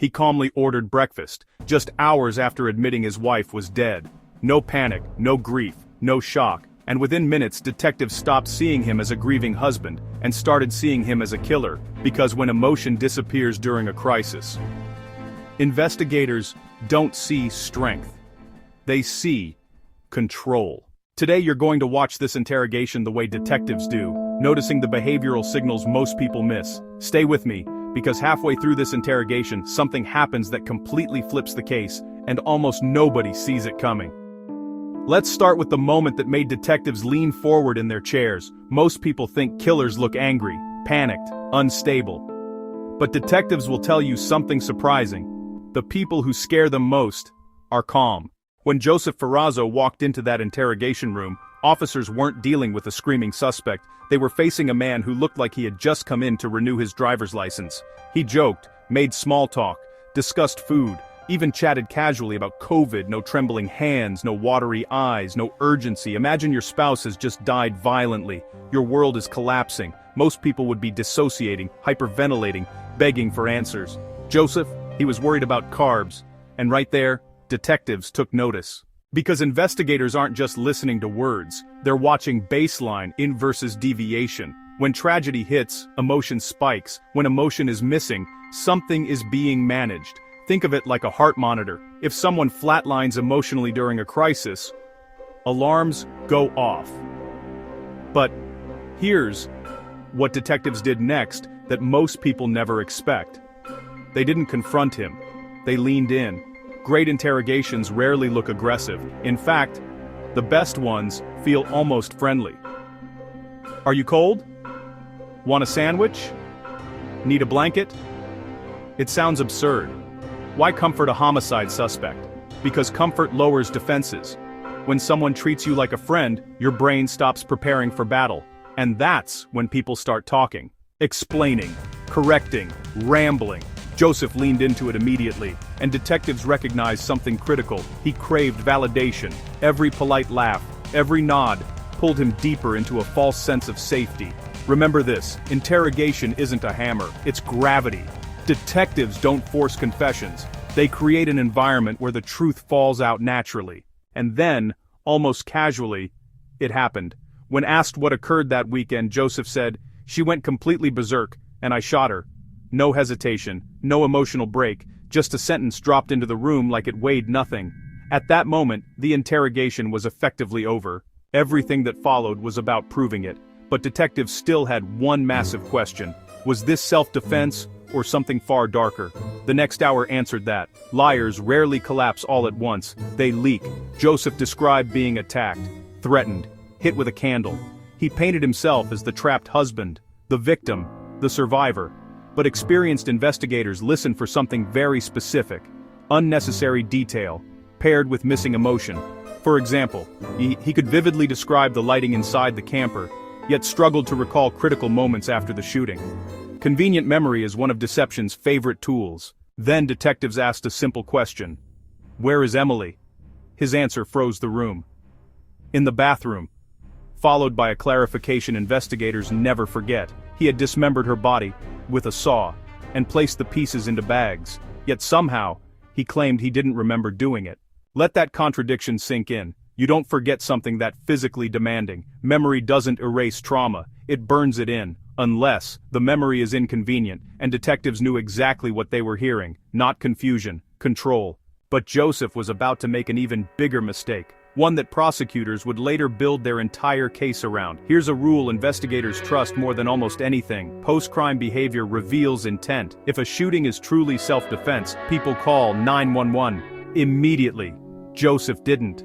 He calmly ordered breakfast, just hours after admitting his wife was dead. No panic, no grief, no shock, and within minutes detectives stopped seeing him as a grieving husband and started seeing him as a killer, because when emotion disappears during a crisis, investigators don't see strength. They see control. Today you're going to watch this interrogation the way detectives do, noticing the behavioral signals most people miss. Stay with me, because halfway through this interrogation something happens that completely flips the case, and almost nobody sees it coming. Let's start with the moment that made detectives lean forward in their chairs. Most people think killers look angry, panicked, unstable. But detectives will tell you something surprising. The people who scare them most are calm. When Joseph Ferazzo walked into that interrogation room, officers weren't dealing with a screaming suspect. They were facing a man who looked like he had just come in to renew his driver's license. He joked, made small talk, discussed food, even chatted casually about COVID. No trembling hands, no watery eyes, no urgency. Imagine your spouse has just died violently. Your world is collapsing. Most people would be dissociating, hyperventilating, begging for answers. Joseph, he was worried about carbs. And right there, detectives took notice. Because investigators aren't just listening to words, they're watching baseline in versus deviation. When tragedy hits, emotion spikes. When emotion is missing, something is being managed. Think of it like a heart monitor. If someone flatlines emotionally during a crisis, alarms go off. But here's what detectives did next that most people never expect. They didn't confront him. They leaned in. Great interrogations rarely look aggressive. In fact, the best ones feel almost friendly. Are you cold? Want a sandwich? Need a blanket? It sounds absurd. Why comfort a homicide suspect? Because comfort lowers defenses. When someone treats you like a friend, your brain stops preparing for battle. And that's when people start talking, explaining, correcting, rambling. Joseph leaned into it immediately, and detectives recognized something critical. He craved validation. Every polite laugh, every nod, pulled him deeper into a false sense of safety. Remember this, interrogation isn't a hammer, it's gravity. Detectives don't force confessions. They create an environment where the truth falls out naturally. And then, almost casually, it happened. When asked what occurred that weekend, Joseph said, "She went completely berserk, and I shot her." No hesitation, no emotional break, just a sentence dropped into the room like it weighed nothing. At that moment, the interrogation was effectively over. Everything that followed was about proving it. But detectives still had one massive question. Was this self-defense, or something far darker? The next hour answered that. Liars rarely collapse all at once. They leak. Joseph described being attacked, threatened, hit with a candle. He painted himself as the trapped husband, the victim, the survivor. But experienced investigators listen for something very specific. Unnecessary detail, paired with missing emotion. For example, he could vividly describe the lighting inside the camper, yet struggled to recall critical moments after the shooting. Convenient memory is one of deception's favorite tools. Then detectives asked a simple question. "Where is Emily?" His answer froze the room. "In the bathroom." Followed by a clarification investigators never forget. He had dismembered her body with a saw and placed the pieces into bags, yet somehow, he claimed he didn't remember doing it. Let that contradiction sink in. You don't forget something that physically demanding. Memory doesn't erase trauma, it burns it in, unless the memory is inconvenient, and detectives knew exactly what they were hearing, not confusion, control. But Joseph was about to make an even bigger mistake. One that prosecutors would later build their entire case around. Here's a rule investigators trust more than almost anything. Post-crime behavior reveals intent. If a shooting is truly self-defense, people call 911 immediately. Joseph didn't.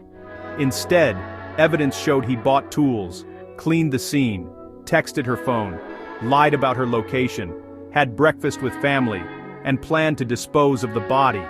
Instead, evidence showed he bought tools, cleaned the scene, texted her phone, lied about her location, had breakfast with family, and planned to dispose of the body.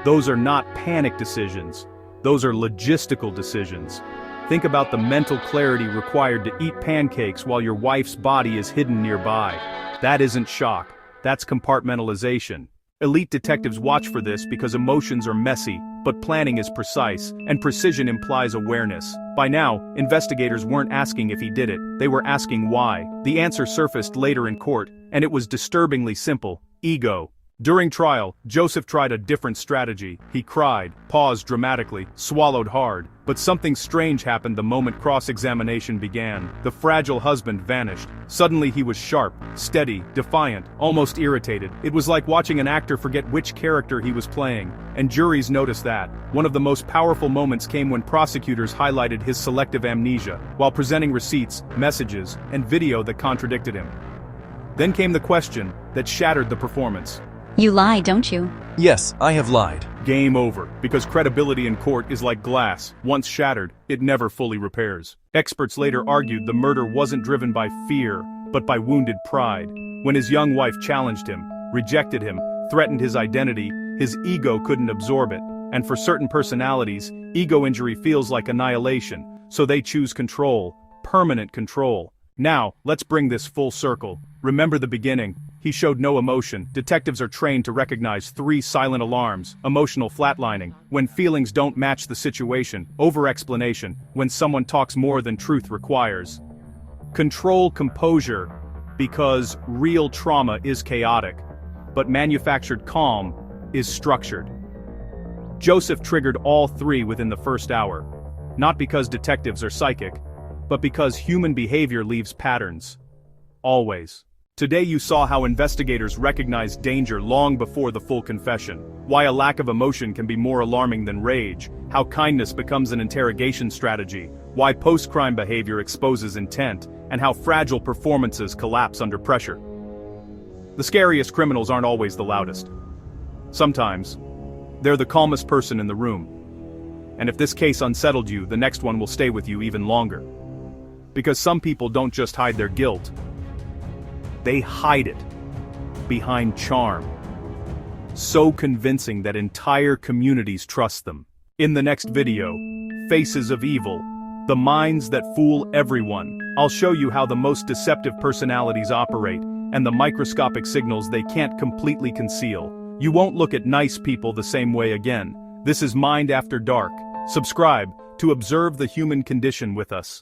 Those are not panic decisions. Those are logistical decisions. Think about the mental clarity required to eat pancakes while your wife's body is hidden nearby. That isn't shock, that's compartmentalization. Elite detectives watch for this because emotions are messy, but planning is precise, and precision implies awareness. By now, investigators weren't asking if he did it, they were asking why. The answer surfaced later in court, and it was disturbingly simple: ego. During trial, Joseph tried a different strategy. He cried, paused dramatically, swallowed hard. But something strange happened the moment cross-examination began. The fragile husband vanished. Suddenly he was sharp, steady, defiant, almost irritated. It was like watching an actor forget which character he was playing. And juries noticed that. One of the most powerful moments came when prosecutors highlighted his selective amnesia, while presenting receipts, messages, and video that contradicted him. Then came the question that shattered the performance. You lie, don't you? Yes, I have lied. Game over, because credibility in court is like glass. Once shattered, it never fully repairs. Experts later argued the murder wasn't driven by fear, but by wounded pride. When his young wife challenged him, rejected him, threatened his identity, his ego couldn't absorb it. And for certain personalities, ego injury feels like annihilation, so they choose control, permanent control. Now, let's bring this full circle. Remember the beginning. He showed no emotion. Detectives are trained to recognize 3 silent alarms: emotional flatlining, when feelings don't match the situation; over-explanation, when someone talks more than truth requires; control composure, because real trauma is chaotic, but manufactured calm is structured. Joseph triggered all 3 within the first hour. Not because detectives are psychic, but because human behavior leaves patterns. Always. Today you saw how investigators recognize danger long before the full confession, why a lack of emotion can be more alarming than rage, how kindness becomes an interrogation strategy, why post-crime behavior exposes intent, and how fragile performances collapse under pressure. The scariest criminals aren't always the loudest. Sometimes, they're the calmest person in the room. And if this case unsettled you, the next one will stay with you even longer. Because some people don't just hide their guilt, they hide it behind charm. So convincing that entire communities trust them. In the next video, Faces of Evil, the minds that fool everyone, I'll show you how the most deceptive personalities operate, and the microscopic signals they can't completely conceal. You won't look at nice people the same way again. This is Mind After Dark. Subscribe to observe the human condition with us.